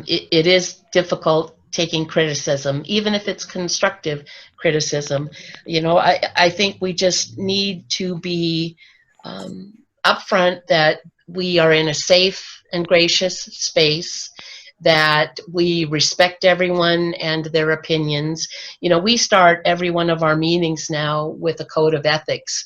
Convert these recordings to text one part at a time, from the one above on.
it is difficult taking criticism, even if it's constructive criticism. I think we just need to be upfront that we are in a safe and gracious space, that we respect everyone and their opinions. We start every one of our meetings now with a code of ethics,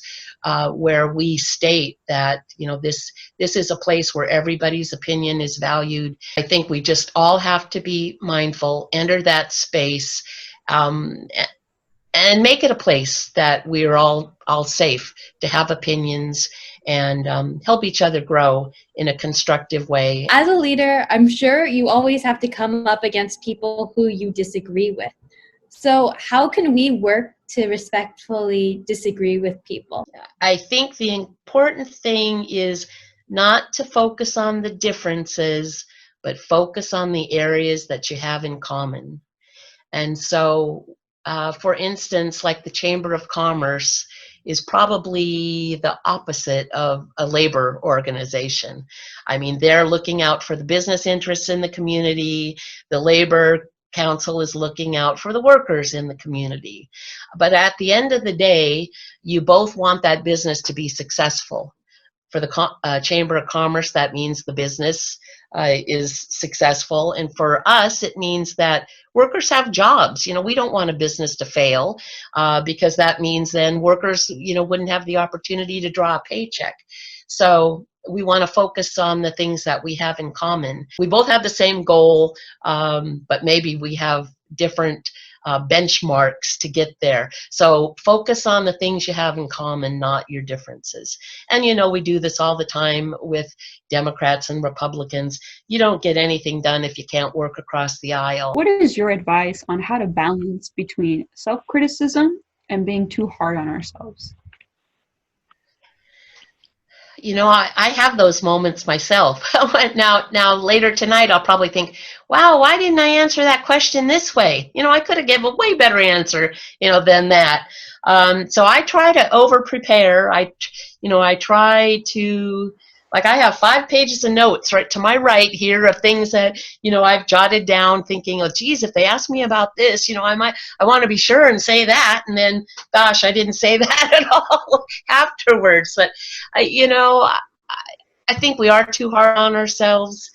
where we state that this is a place where everybody's opinion is valued. I think we just all have to be mindful, enter that space, and make it a place that we're all safe to have opinions and help each other grow in a constructive way. As a leader, I'm sure you always have to come up against people who you disagree with. So how can we work to respectfully disagree with people? I think the important thing is not to focus on the differences, but focus on the areas that you have in common. And so, for instance, like the Chamber of Commerce is probably the opposite of a labor organization. I mean, they're looking out for the business interests in the community. The Labor Council is looking out for the workers in the community. But at the end of the day, you both want that business to be successful. For the Chamber of Commerce, that means the business is successful. And for us, it means that workers have jobs. We don't want a business to fail, because that means then workers, wouldn't have the opportunity to draw a paycheck. So we want to focus on the things that we have in common. We both have the same goal, but maybe we have different benchmarks to get there. So focus on the things you have in common, not your differences. And we do this all the time with Democrats and Republicans. You don't get anything done if you can't work across the aisle. What is your advice on how to balance between self-criticism and being too hard on ourselves? I have those moments myself. Now later tonight, I'll probably think, wow, why didn't I answer that question this way? I could have given a way better answer, than that. So I try to over-prepare. I try to, like, I have 5 pages of notes right to my right here of things that, I've jotted down thinking, oh, geez, if they ask me about this, I want to be sure and say that. And then, gosh, I didn't say that at all afterwards. But, I think we are too hard on ourselves.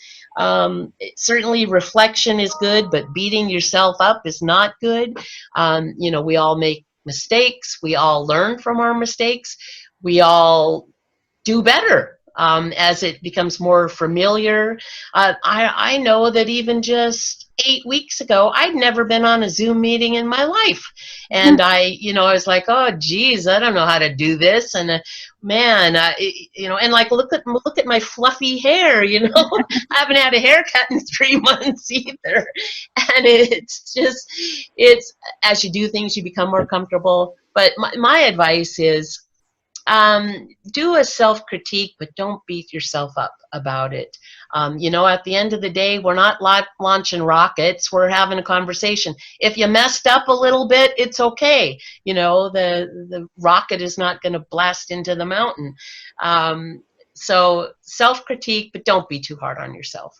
Certainly reflection is good, but beating yourself up is not good. We all make mistakes. We all learn from our mistakes. We all do better as it becomes more familiar. I know that even just 8 weeks ago, I'd never been on a Zoom meeting in my life. And I was like, oh, geez, I don't know how to do this. And man, and like, look at my fluffy hair, I haven't had a haircut in 3 months either. And it's as you do things, you become more comfortable. But my advice is, do a self-critique, but don't beat yourself up about it. At the end of the day, we're not launching rockets. We're having a conversation. If you messed up a little bit, it's okay. The rocket is not going to blast into the mountain. So self-critique, but don't be too hard on yourself.